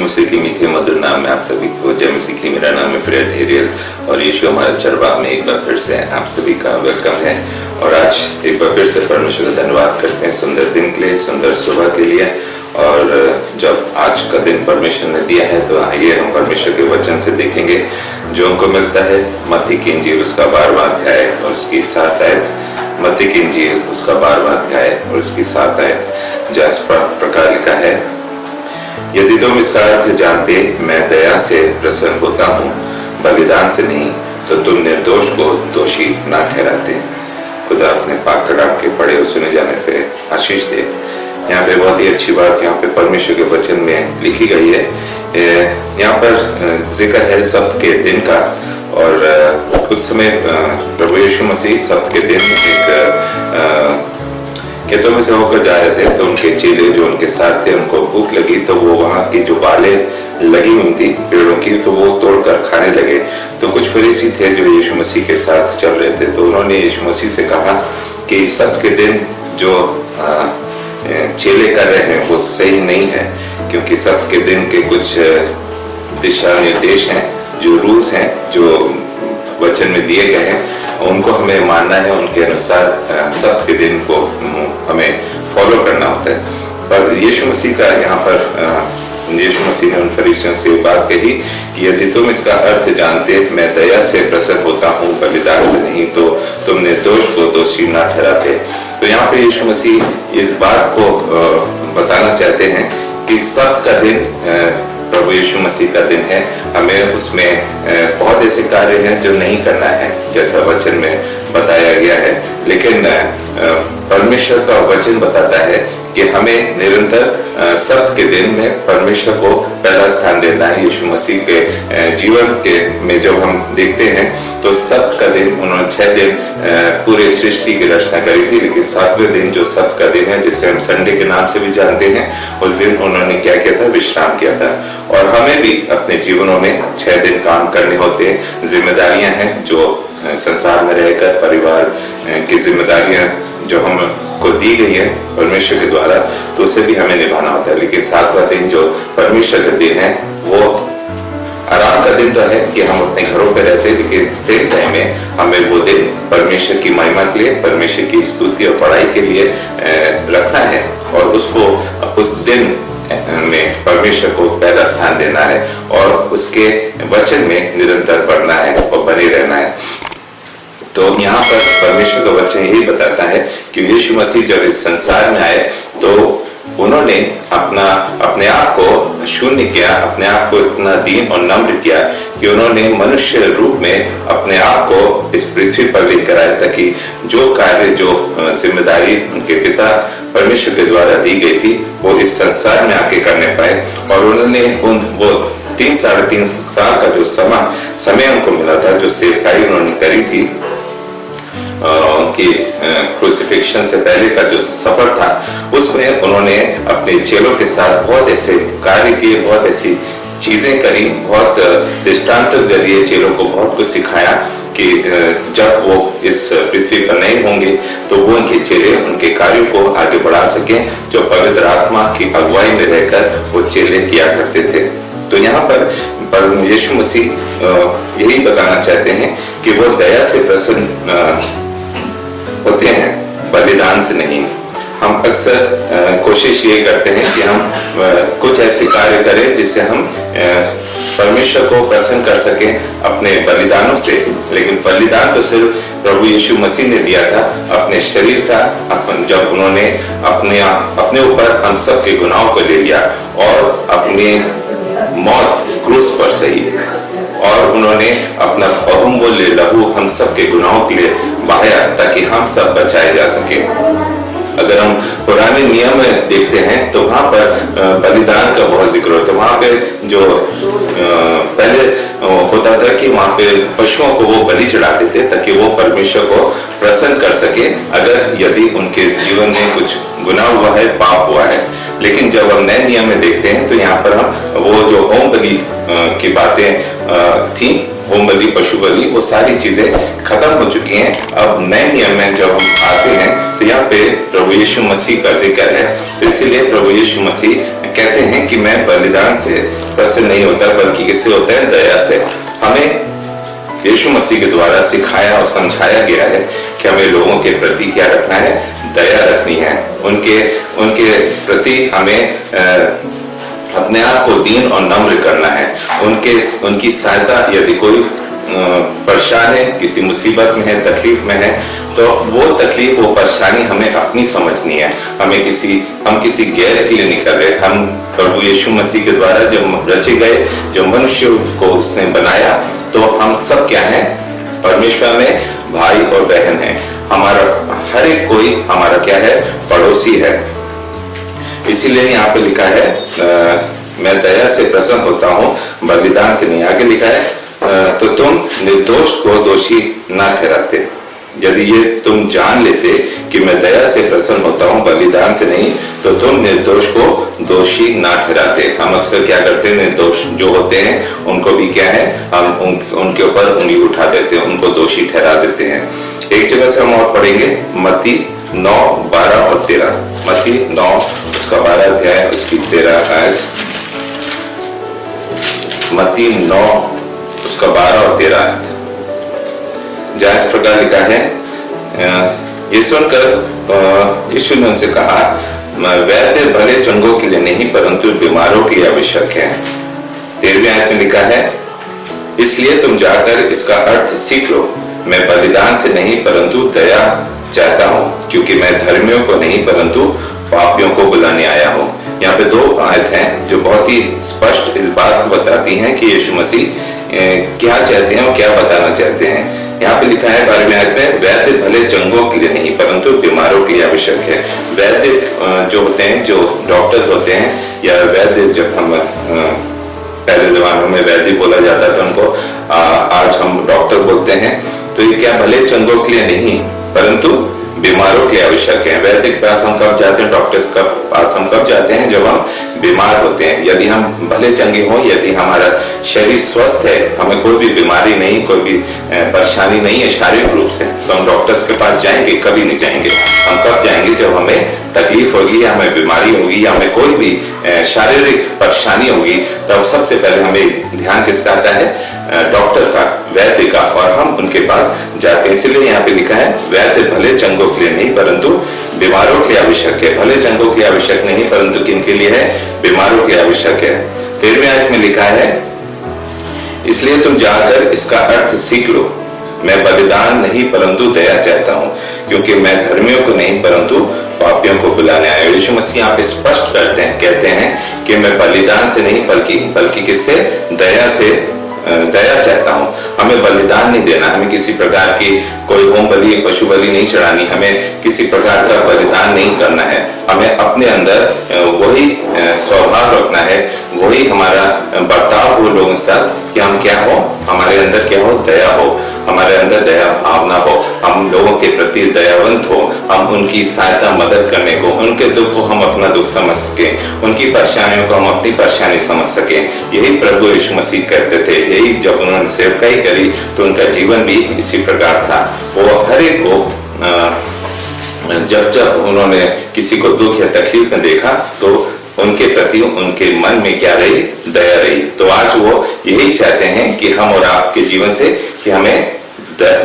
मसीह की मीठे मधुर नाम में आप सभी को जय मसीह की। मेरा नाम है फ्रेड हेरियल और यीशु हमारे चरवाह में एक बार फिर से आप सभी का वेलकम है। और आज एक बार फिर से परमेश्वर का धन्यवाद करते हैं सुंदर दिन के लिए, सुंदर सुबह के लिए। और जब आज का दिन परमेश्वर ने दिया है तो आइए हम परमेश्वर के वचन से देखेंगे जो हमको मिलता है मत्ती की इंजील उसका 12वां अध्याय और उसकी 7 आयत। मत्ती की इंजील उसका 12वां अध्याय और उसकी 7 आयत, जहाँ इस प्रकार लिखा है, यदि तुम इसका अर्थ जानते मैं दया से प्रसन्न होता हूँ बलिदान से नहीं, तो तुम निर्दोष को दोषी ना ठहराते। खुदा अपने पाक कलाम के पढ़े और सुने जाने पे आशीष दे। यहाँ पे बहुत ही अच्छी बात यहाँ पे परमेश्वर के वचन में लिखी गई है। यहाँ पर जिक्र है सब्त के दिन का। और उस समय प्रभु यीशु मसीह सब्त के दिन एक खेतों में से होकर जा रहे थे, तो उनके चेले जो उनके साथ थे उनको भूख लगी, तो वो वहां की जो बालें लगी हुई थी पेड़ों की तो वो तोड़कर खाने लगे। तो कुछ फरीसी थे जो यीशु मसीह के साथ चल रहे थे, तो उन्होंने यीशु मसीह से कहा कि सब्त के दिन जो चेले कर रहे हैं वो सही नहीं है, क्योंकि सब्त के दिन के कुछ दिशा निर्देश हैं, जो रूल्स हैं, जो वचन में दिए गए हैं, उनको हमें मानना है। उनके अनुसार सब्त के दिन को हमें फॉलो करना होता है। पर यीशु मसीह का यहाँ पर यीशु मसीह ने उन फरीसियों से बात कही कि यदि तुम इसका अर्थ जानते मैं दया से प्रसन्न होता हूँ बलिदान से नहीं, तो तुम निर्दोष को दोषी ना ठहराते। तो यहाँ पे यीशु मसीह इस बात को बताना चाहते हैं कि सब्त का दिन प्रभु यीशु मसीह का दिन है। हमें उसमें बहुत ऐसे कार्य हैं जो नहीं करना है जैसा वचन में बताया गया है, लेकिन परमेश्वर का वचन बताता है कि हमें निरंतर सब्त के दिन में परमेश्वर को पहला स्थान देना है। यीशु मसीह के जीवन के में जब हम देखते हैं तो सब्त का दिन उन्होंने 6 दिन पूरे सृष्टि की रचना करी थी, लेकिन 7वें दिन जो सब्त का दिन है जिसे हम संडे के नाम से भी जानते हैं, उस दिन उन्होंने क्या किया था? विश्राम किया था। और हमें भी अपने जीवनों में 6 दिन काम करने होते हैं। जिम्मेदारियां हैं जो संसार में रहकर परिवार की जिम्मेदारियां जो हमको दी गई है परमेश्वर के द्वारा, तो उसे भी हमें निभाना होता है। लेकिन 7वां दिन जो परमेश्वर का दिन है वो आराम का दिन तो है कि हम अपने घरों पे रहते हैं, लेकिन सेम टाइम में हमें वो दिन परमेश्वर की महिमा के लिए, परमेश्वर की स्तुति और पढ़ाई के लिए रखना है। और उसको उस दिन में परमेश्वर को पहला स्थान देना है और उसके वचन में निरंतर पढ़ना है और बने रहना है। तो यहाँ पर परमेश्वर का वचन यही बताता है कि यीशु मसीह जब इस संसार में आए तो उन्होंने अपने आप को शून्य किया, अपने आप को इतना दीन और नम्र किया कि उन्होंने मनुष्य रूप में अपने आप को इस पृथ्वी पर लेकर आया, ताकि जो कार्य, जो जिम्मेदारी उनके पिता परमेश्वर के द्वारा दी गई थी वो इस संसार में आके करने पाए। और उन्होंने वो 3-3.5 साल का जो समय उनको मिला था, जो सेवकाई उन्होंने करी थी, उनकी क्रूसिफिक्शन से पहले का जो सफर था, उसमें उन्होंने अपने चेलों के साथ बहुत ऐसे कार्य किए, बहुत ऐसी चीजें करी, बहुत दृष्टांत के जरिए चेलों को बहुत कुछ सिखाया कि जब वो इस पृथ्वी पर नहीं होंगे तो वो उनके चेले उनके कार्यों को आगे बढ़ा सकें, जो पवित्र आत्मा की अगुवाई में रहकर वो चेले किया करते थे। तो यहाँ पर यीशु मसीह यही बताना चाहते हैं कि वो दया से प्रसन्न होते हैं बलिदान से नहीं। हम अक्सर कोशिश ये करते हैं कि हम कुछ ऐसे कार्य करें जिससे हम परमेश्वर को प्रसन्न कर सकें अपने बलिदानों से, लेकिन बलिदान तो सिर्फ प्रभु यीशु मसीह ने दिया था अपने शरीर का, जब उन्होंने अपने ऊपर हम सब के गुनाहों को ले लिया और अपनी मौत क्रूस पर सही, और उन्होंने अपना बहुमूल्य लहू हम सब के गुनाहों के लिए बहाया ताकि हम सब बचाए जा सके। अगर हम पुराने नियम में देखते हैं तो वहां पर बलिदान का बहुत जिक्र होता है। वहां पे जो पहले होता था कि वहां पे पशुओं को वो बलि चढ़ाते थे ताकि वो परमेश्वर को प्रसन्न कर सके अगर यदि उनके जीवन में कुछ गुनाह हुआ है, पाप हुआ है। लेकिन जब हम नए नियम में देखते हैं तो यहाँ पर हम वो जो होम बलि की बातें थी होम बलि, पशु बलि, वो सारी चीजें खत्म हो चुकी हैं। अब नए नियम में जब हम आते हैं तो यहाँ पे प्रभु यीशु मसीह का जिक्र है। तो इसीलिए प्रभु यीशु मसीह कहते हैं कि मैं बलिदान से प्रसन्न नहीं होता, बल्कि किससे होता है? दया से। हमें यीशु मसीह के द्वारा सिखाया और समझाया गया है कि हमें लोगों के प्रति क्या रखना है? दया रखनी है। उनके प्रति हमें अपने आप को दीन और नम्र करना है। उनकी सहायता, यदि कोई परेशान है, किसी मुसीबत में है, तकलीफ में है, तो वो तकलीफ, वो परेशानी हमें अपनी समझनी है। हम किसी गैर के लिए नहीं कर रहे। हम प्रभु यीशु मसीह के द्वारा जब रचे गए, जो मनुष्य को उसने बनाया, तो हम सब क्या हैं? परमेश्वर में भाई और बहन है। हमारा हर एक कोई हमारा क्या है? पड़ोसी है। इसीलिए यहाँ पे लिखा है मैं दया से प्रसन्न होता हूँ, बलिदान से नहीं। आगे लिखा है तो तुम निर्दोष को दोषी ना ठहराते। यदि ये तुम जान लेते कि मैं दया से प्रसन्न होता हूँ, बलिदान से नहीं, तो तुम निर्दोष को दोषी ना ठहराते। हम अक्सर क्या करते हैं? निर्दोष जो होते हैं उनको भी क्या है? हम उनके ऊपर उंगली उठा देते हैं, उनको दोषी ठहरा देते हैं। एक जगह से हम और पढ़ेंगे, मत्ती 9, 12 और 13। मत्ती 9 उसका 12 अध्याय उसकी 13 आयत। मत्ती 9 उसका 12 और 13 आयत, जहाँ इस प्रकार लिखा है, ये सुनकर यीशु ने उनसे कहा, वैद्य भले चंगों के लिए नहीं परंतु बीमारों के लिए आवश्यक है। 13वीं आयत में लिखा है, इसलिए तुम जाकर इसका अर्थ सीख लो, मैं बलिदान से नहीं परंतु दया चाहता हूँ, क्योंकि मैं धर्मियों को नहीं परंतु पापियों को बुलाने आया हूँ। यहाँ पे 2 आयत हैं जो बहुत ही स्पष्ट इस बात को बताती हैं कि यीशु मसीह क्या चाहते हैं और क्या बताना चाहते हैं। यहाँ पे लिखा है 12वीं आयत में, वैद्य भले चंगों के लिए नहीं परंतु बीमारों के लिए आवश्यक है। वैद्य जो होते हैं, जो डॉक्टर्स होते हैं, या वैद्य, जब हम पहले जमानों में वैद्य बोला जाता था उनको, आज हम डॉक्टर बोलते हैं। तो ये क्या भले चंगों के लिए नहीं परंतु बीमारों के आवश्यक है। वैद्य के पास हम कब जाते हैं? डॉक्टर्स का पास हम कब जाते हैं? जब हम बीमार होते हैं। यदि हम भले चंगे हों, यदि हमारा शरीर स्वस्थ है, हमें कोई भी बीमारी नहीं, कोई भी परेशानी नहीं है शारीरिक रूप से, तो हम डॉक्टर्स के पास जाएंगे? कभी नहीं जाएंगे। हम कब जाएंगे? जब हमें तकलीफ होगी, हमें बीमारी होगी, हमें कोई भी शारीरिक परेशानी होगी, तब सबसे पहले हमें ध्यान किसका आता है? डॉक्टर का, वैद्य का, और हम उनके पास जाते हैं। इसलिए यहाँ पे लिखा है, वैद्य भले चंगों के लिए नहीं परंतु बीमारों के लिए आवश्यक है। भले चंगों के लिए आवश्यक नहीं परंतु किन के लिए है? बीमारों के लिए आवश्यक है। 13वीं आयत में लिखा है, इसलिए तुम जाकर इसका अर्थ सीख लो, मैं बलिदान नहीं परंतु दया चाहता हूँ, क्योंकि मैं धर्मियों को नहीं परंतु पापियों को बुलाने आया। यीशु मसीह यहाँ पे स्पष्ट करते हैं, कहते हैं कि मैं बलिदान से नहीं बल्कि किससे? दया से दया चाहता हूँ। हमें बलिदान नहीं देना, हमें किसी प्रकार की कोई होम बलि, पशु बलि नहीं चढ़ानी, हमें किसी प्रकार का बलिदान नहीं करना है। हमें अपने अंदर वही स्वभाव रखना है, वही हमारा बर्ताव हो लोगों के साथ कि हम क्या हो, हमारे अंदर क्या हो? दया हो, हमारे अंदर दया भावना हो, हम लोगों के प्रति दयावंत हो, हम उनकी सहायता मदद करने को, उनके दुख को हम अपना दुख समझ सकें, उनकी परेशानियों को हम अपनी परेशानी समझ सकें। यही प्रभु यीशु मसीह करते थे। यही जब उन्होंने सेवकाई करी तो उनका जीवन भी इसी प्रकार था। वो हर एक को जब उन्होंने किसी को दुख या तकलीफ में देखा तो उनके प्रति उनके मन में क्या रही? दया रही। तो आज वो यही चाहते हैं कि हम और आपके जीवन से कि हमें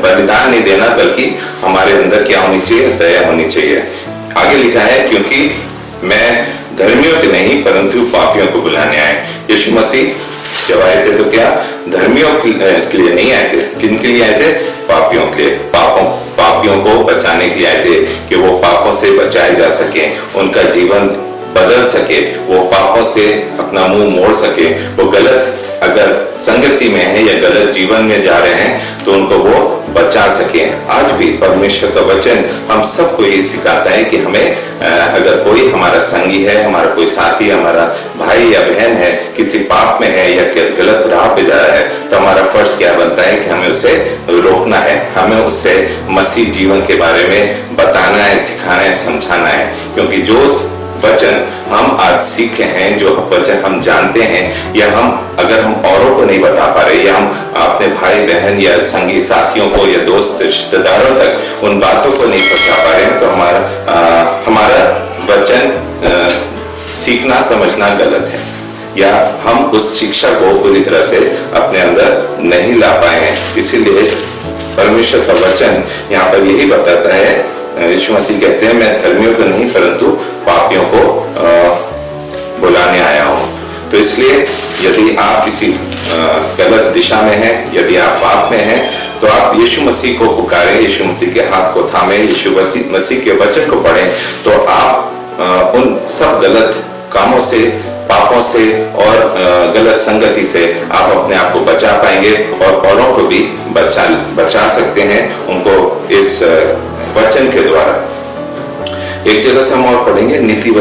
बलिदान नहीं देना, बल्कि हमारे अंदर क्या होनी चाहिए? दया होनी चाहिए। आगे लिखा है, क्योंकि मैं धर्मियों के नहीं परंतु पापियों को बुलाने आए। यीशु मसीह जब आए थे तो क्या धर्मियों के लिए नहीं आए थे? किन के लिए आए थे? पापियों के लिए। पापियों को बचाने के लिए आए थे कि वो पापों से बचाए जा सके, उनका जीवन बदल सके, वो पापों से अपना मुंह मोड़ सके, वो गलत अगर संगति में है या गलत जीवन में जा रहे हैं तो उनको वो बचा सके। आज भी परमेश्वर का वचन हम सबको ये सिखाता है कि हमें अगर कोई हमारा संगी है, हमारा कोई साथी, हमारा भाई या बहन है, किसी पाप में है या गलत राह पे जा रहा है, तो हमारा फर्ज क्या बनता है कि हमें उसे रोकना है, हमें उससे मसीह जीवन के बारे में बताना है, सिखाना है, समझाना है। क्योंकि जो वचन हम आज सीखे हैं, जो वचन हम जानते हैं, या अगर हम औरों को नहीं बता पा रहे, या हम अपने भाई बहन या संगी साथियों को या दोस्त रिश्तेदारों तक उन बातों को नहीं पहुंचा पा रहे, तो हमारा वचन सीखना समझना गलत है, या हम उस शिक्षा को पूरी तरह से अपने अंदर नहीं ला पाए हैं। इसीलिए परमेश्वर का वचन यहाँ पर यही बताता है, यीशु मसीह कहते हैं, मैं धर्मियों को नहीं परंतु पापियों को बुलाने आया हूं। तो इसलिए यदि आप किसी गलत दिशा में हैं, यदि आप पाप में हैं, तो आप यीशु मसीह को पुकारें, यीशु मसीह के हाथ को थामें, यीशु मसीह के वचन को पढ़ें, तो आप उन सब गलत कामों से, पापों से और गलत संगति से आप अपने आप को बचा पाएंगे और औरों को भी बचा सकते हैं, उनको इस वचन के द्वारा। एक जगह से हम और पढ़ेंगे नीति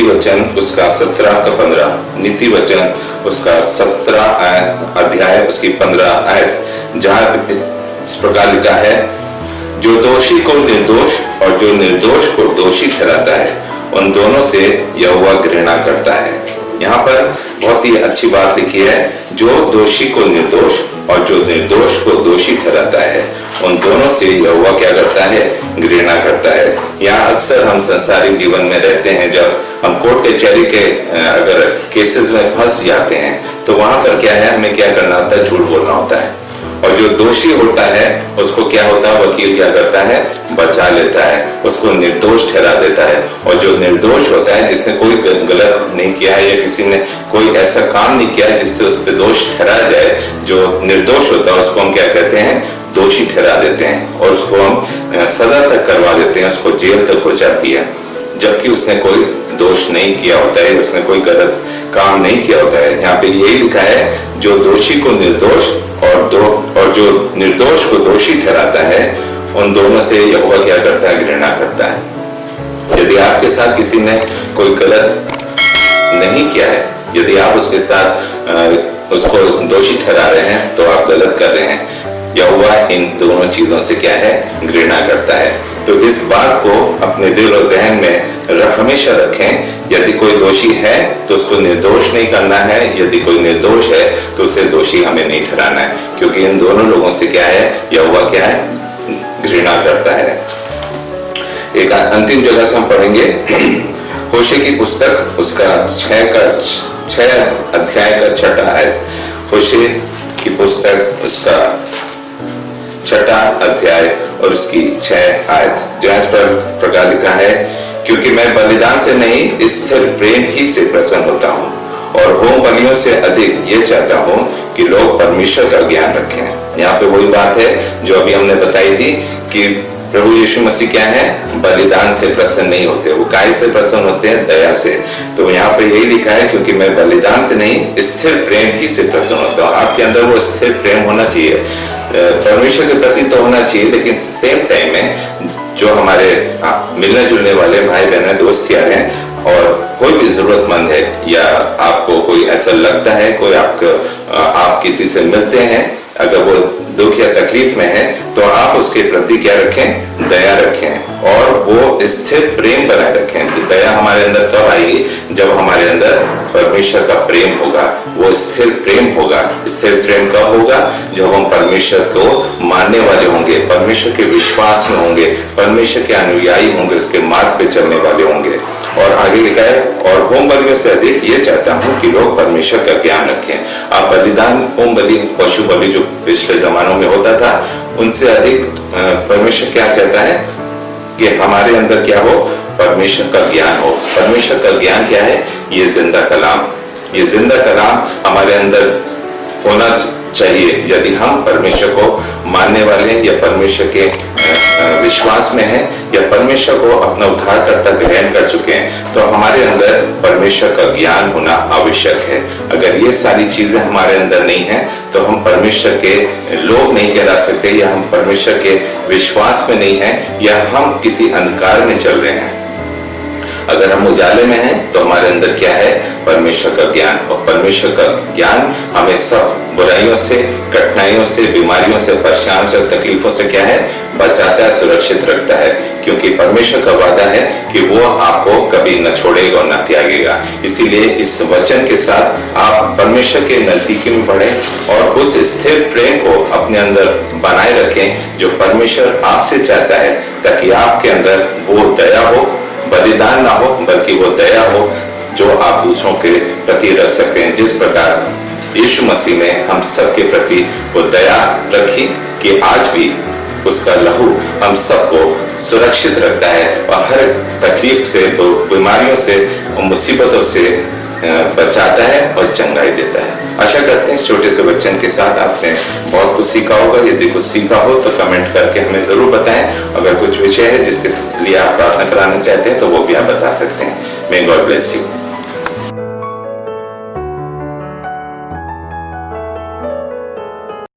वचन उसका 17 का 15, नीति वचन उसका 17 अध्याय उसकी 15 आयत, जहां इस प्रकार लिखा है, जो दोषी को निर्दोष और जो निर्दोष को दोषी ठहराता है, उन दोनों से यहोवा घृणा करता है। यहाँ पर बहुत ही अच्छी बात लिखी है, जो दोषी को निर्दोष और जो निर्दोष को दोषी ठहराता है, उन दोनों से यहोवा क्या करता है? घृणा करता है। यहाँ अक्सर हम संसारिक जीवन में रहते हैं, जब हम कोर्ट कचहरी के अगर केसेस में फंस जाते हैं, तो वहां पर क्या है, हमें क्या करना होता है? झूठ बोलना होता है। और जो दोषी होता है उसको क्या होता है? वकील क्या करता है? बचा लेता है, उसको निर्दोष ठहरा देता है। और जो निर्दोष होता है, जिसने कोई गलत नहीं किया है या किसी ने कोई ऐसा काम नहीं किया है जिससे उस पर दोष ठहराया जाए, जो निर्दोष होता है उसको हम क्या कहते हैं? दोषी ठहरा देते हैं और उसको हम सजा तक करवा देते हैं, उसको जेल तक हो जाती है, जबकि उसने कोई दोष नहीं किया होता है, उसने कोई गलत काम नहीं किया होता है। यहाँ पे यही लिखा है, जो दोषी को निर्दोष और जो निर्दोष को दोषी ठहराता है, उन दोनों से यहोवा क्या करता है? घृणा करता है। यदि आपके साथ किसी ने कोई गलत नहीं किया है, यदि आप उसके साथ उसको दोषी ठहरा रहे हैं, तो आप गलत कर रहे हैं। यहोवा इन दोनों चीजों से क्या है? घृणा करता है। तो इस बात को अपने दिल और जहन में हमेशा रखें, यदि कोई दोषी है तो उसको निर्दोष नहीं करना है, यदि कोई निर्दोष है तो उसे दोषी हमें नहीं ठहराना है, क्योंकि इन दोनों लोगों से क्या है? यहोवा क्या है? घृणा करता है। एक अंतिम जगह से हम पढ़ेंगे होशे की पुस्तक उसका 6 अध्याय का 6 आयत। होशे की पुस्तक उसका 6 अध्याय और उसकी 6 आयत, जहाँ इस पर प्रकार लिखा है, क्योंकि मैं बलिदान से नहीं स्थिर प्रेम ही से प्रसन्न होता हूँ, और होम बलियों से अधिक ये चाहता हूँ कि लोग परमेश्वर का ज्ञान रखें। यहाँ पे वही बात है जो अभी हमने बताई थी कि प्रभु यीशु मसीह क्या है? बलिदान से प्रसन्न नहीं होते, वो काय से प्रसन्न होते हैं? दया से। तो यहाँ पे यही लिखा है, क्योंकि मैं बलिदान से नहीं स्थिर प्रेम ही से प्रसन्न होता हूँ। आपके अंदर वो स्थिर प्रेम होना चाहिए, परमेश्वर के प्रति तो होना चाहिए, लेकिन सेम टाइम में जो हमारे मिलने जुलने वाले भाई बहन दोस्त यार हैं, और कोई भी जरूरतमंद है, या आपको कोई ऐसा लगता है, कोई आप किसी से मिलते हैं, अगर वो दुख या तकलीफ में है, तो आप उसके प्रति क्या रखें? दया रखें, और वो स्थिर प्रेम बनाए रखें। तो दया हमारे अंदर कब आएगी? जब हमारे अंदर परमेश्वर का प्रेम होगा, वो स्थिर प्रेम होगा। स्थिर प्रेम कब होगा? जब हम परमेश्वर को मानने वाले होंगे, परमेश्वर के विश्वास में होंगे, परमेश्वर के अनुयायी होंगे, उसके मार्ग पे चलने वाले होंगे। और आगे लिखा है, और होम बलियों से अधिक ये चाहता हूँ कि लोग परमेश्वर का ज्ञान रखें। आप बलिदान, होम बलि, पशु बलि जो पिछले जमानों में होता था, उनसे अधिक परमेश्वर क्या चाहता है? कि हमारे अंदर क्या हो? परमेश्वर का ज्ञान हो। परमेश्वर का ज्ञान क्या है? ये जिंदा कलाम। ये जिंदा कलाम हमारे अंदर होना चाहिए, यदि हम परमेश्वर को मानने वाले हैं, या परमेश्वर के विश्वास में हैं, या परमेश्वर को अपना उद्धारकर्ता ग्रहण कर चुके हैं, तो हमारे अंदर परमेश्वर का ज्ञान होना आवश्यक है। अगर ये सारी चीजें हमारे अंदर नहीं है, तो हम परमेश्वर के लोग नहीं कहला सकते, या हम परमेश्वर के विश्वास में नहीं है, या हम किसी अंधकार में चल रहे हैं। अगर हम उजाले में हैं तो हमारे अंदर क्या है? परमेश्वर का ज्ञान। और परमेश्वर का ज्ञान हमें सब बुराइयों से, कठिनाइयों से, बीमारियों से, परेशानियों से, तकलीफों से क्या है? बचाता है, सुरक्षित रखता है। क्योंकि परमेश्वर का वादा है कि वो आपको कभी न छोड़ेगा और न त्यागेगा। इसीलिए इस वचन के साथ आप परमेश्वर के नजदीकी में बढ़े और उस स्थिर प्रेम को अपने अंदर बनाए रखें जो परमेश्वर आपसे चाहता है, ताकि आपके अंदर वो दया हो, बलिदान ना हो, बल्कि वो दया हो जो आप दूसरों के प्रति रख सकते हैं। जिस प्रकार यीशु मसीह ने हम सबके प्रति वो दया रखी कि आज भी उसका लहू हम सबको सुरक्षित रखता है और हर तकलीफ से, बीमारियों से, मुसीबतों से बचाता है और चंगाई देता है। आशा करते हैं इस छोटे से वचन के साथ आपने बहुत कुछ सीखा होगा। यदि कुछ सीखा हो तो कमेंट करके हमें जरूर बताएं। अगर कुछ विषय है जिसके लिए आप प्रार्थना कराना चाहते हैं तो वो भी आप बता सकते हैं। May God bless you.